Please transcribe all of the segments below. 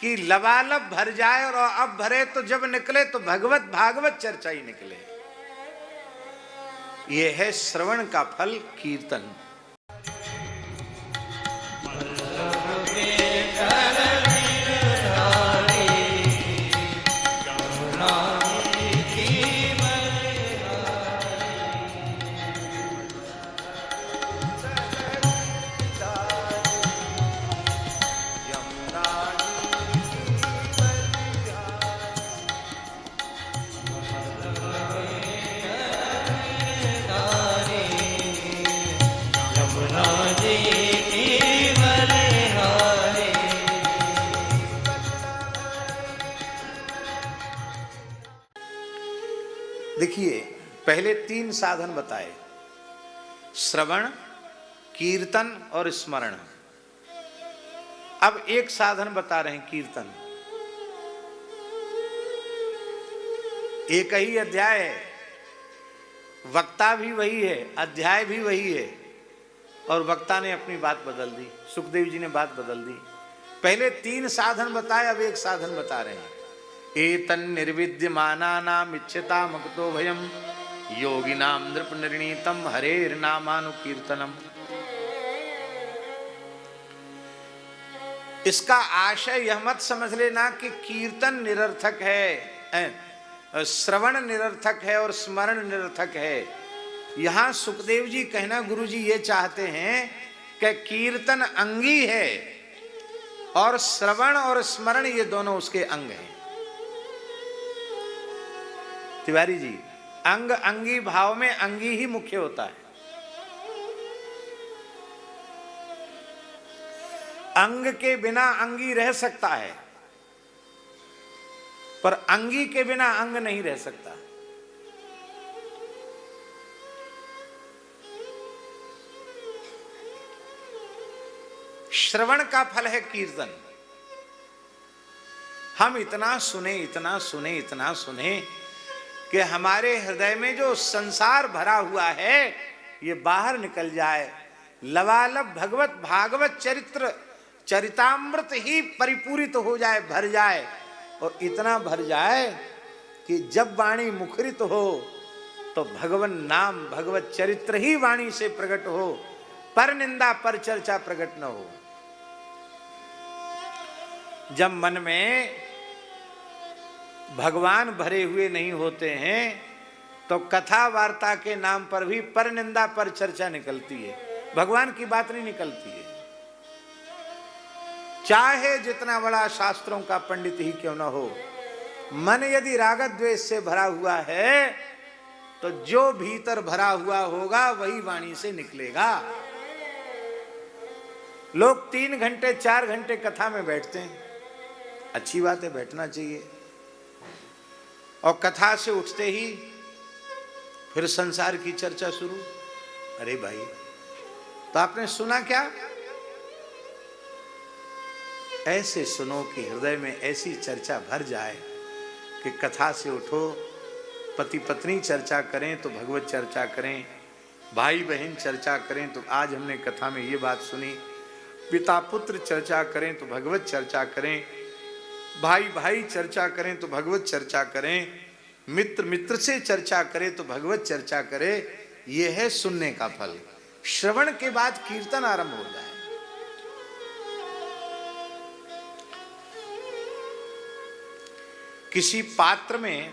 कि लबालब भर जाए और अब भरे तो जब निकले तो भगवत भागवत चर्चा ही निकले। यह है श्रवण का फल कीर्तन। देखिए, पहले 3 साधन बताए, श्रवण, कीर्तन और स्मरण। अब एक साधन बता रहे हैं, कीर्तन। एक ही अध्याय है, वक्ता भी वही है, अध्याय भी वही है, और वक्ता ने अपनी बात बदल दी, सुखदेव जी ने बात बदल दी। पहले 3 साधन बताए, अब एक साधन बता रहे हैं। एतन निर्विद्यमानानाम इच्छता मगतो भयम योगिनाम नृप निर्णीतम हरेर नामानुकीर्तनम। इसका आशय यह मत समझ लेना कि कीर्तन निरर्थक है, श्रवण निरर्थक है और स्मरण निरर्थक है। यहां सुखदेव जी कहना, गुरु जी ये चाहते हैं कि कीर्तन अंगी है और श्रवण और स्मरण ये दोनों उसके अंग हैं। तिवारी जी, अंग अंगी भाव में अंगी ही मुख्य होता है। अंग के बिना अंगी रह सकता है, पर अंगी के बिना अंग नहीं रह सकता। श्रवण का फल है कीर्तन। हम इतना सुने, इतना सुने, इतना सुने कि हमारे हृदय में जो संसार भरा हुआ है ये बाहर निकल जाए। लबालब भगवत भागवत चरित्र चरितामृत ही परिपूरित हो जाए, भर जाए, और इतना भर जाए कि जब वाणी मुखरित हो तो भगवन नाम भगवत चरित्र ही वाणी से प्रकट हो, पर निंदा पर चर्चा प्रकट न हो। जब मन में भगवान भरे हुए नहीं होते हैं तो कथा वार्ता के नाम पर भी पर निंदा पर चर्चा निकलती है, भगवान की बात नहीं निकलती है। चाहे जितना बड़ा शास्त्रों का पंडित ही क्यों न हो, मन यदि राग द्वेष से भरा हुआ है तो जो भीतर भरा हुआ होगा वही वाणी से निकलेगा। लोग 3 घंटे 4 घंटे कथा में बैठते हैं, अच्छी बात है, बैठना चाहिए, और कथा से उठते ही फिर संसार की चर्चा शुरू। अरे भाई, तो आपने सुना क्या? ऐसे सुनो कि हृदय में ऐसी चर्चा भर जाए कि कथा से उठो, पति पत्नी चर्चा करें तो भगवत चर्चा करें, भाई बहन चर्चा करें तो आज हमने कथा में ये बात सुनी, पिता पुत्र चर्चा करें तो भगवत चर्चा करें, भाई भाई चर्चा करें तो भगवत चर्चा करें, मित्र मित्र से चर्चा करे तो भगवत चर्चा करे। यह है सुनने का फल। श्रवण के बाद कीर्तन आरंभ हो जाए। किसी पात्र में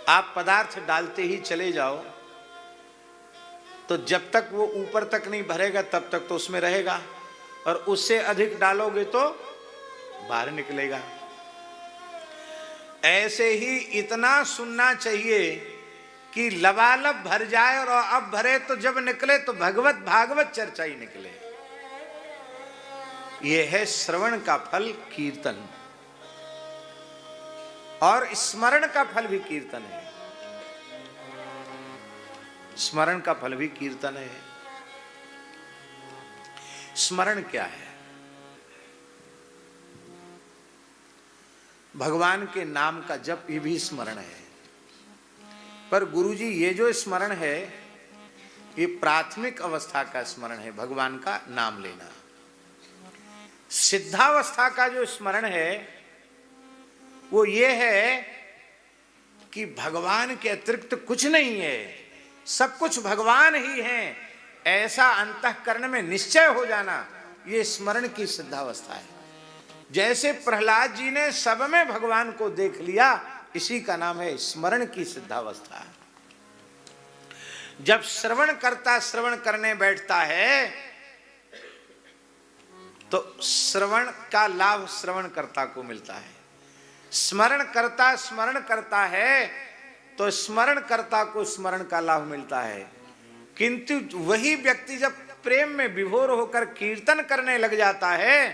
आप पदार्थ डालते ही चले जाओ तो जब तक वो ऊपर तक नहीं भरेगा तब तक तो उसमें रहेगा, और उससे अधिक डालोगे तो बाहर निकलेगा। ऐसे ही इतना सुनना चाहिए कि लबालब भर जाए और अब भरे तो जब निकले तो भगवत भागवत चर्चा ही निकले। यह है श्रवण का फल कीर्तन, और स्मरण का फल भी कीर्तन है। स्मरण का फल भी कीर्तन है। स्मरण क्या है? भगवान के नाम का जप, ये भी स्मरण है। पर गुरुजी, ये जो स्मरण है ये प्राथमिक अवस्था का स्मरण है, भगवान का नाम लेना। सिद्धावस्था का जो स्मरण है वो ये है कि भगवान के अतिरिक्त कुछ नहीं है, सब कुछ भगवान ही है, ऐसा अंतःकरण में निश्चय हो जाना, ये स्मरण की सिद्धावस्था है। जैसे प्रहलाद जी ने सब में भगवान को देख लिया, इसी का नाम है स्मरण की सिद्धावस्था। जब श्रवण करता श्रवण करने बैठता है तो श्रवण का लाभ श्रवण कर्ता को मिलता है, स्मरण करता है तो स्मरण कर्ता को स्मरण का लाभ मिलता है। किंतु वही व्यक्ति जब प्रेम में विभोर होकर कीर्तन करने लग जाता है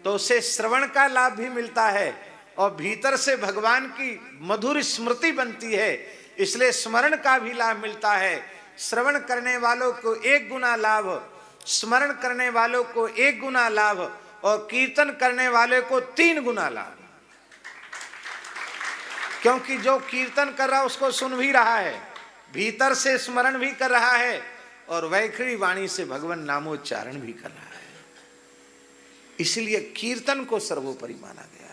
तो उसे श्रवण का लाभ भी मिलता है और भीतर से भगवान की मधुर स्मृति बनती है, इसलिए स्मरण का भी लाभ मिलता है। श्रवण करने वालों को 1 गुना लाभ, स्मरण करने वालों को 1 गुना लाभ और कीर्तन करने वाले को 3 गुना लाभ, क्योंकि जो कीर्तन कर रहा है उसको सुन भी रहा है, भीतर से स्मरण भी कर रहा है और वैखरी वाणी से भगवान नामोच्चारण भी कर रहा है। इसलिए कीर्तन को सर्वोपरि माना गया।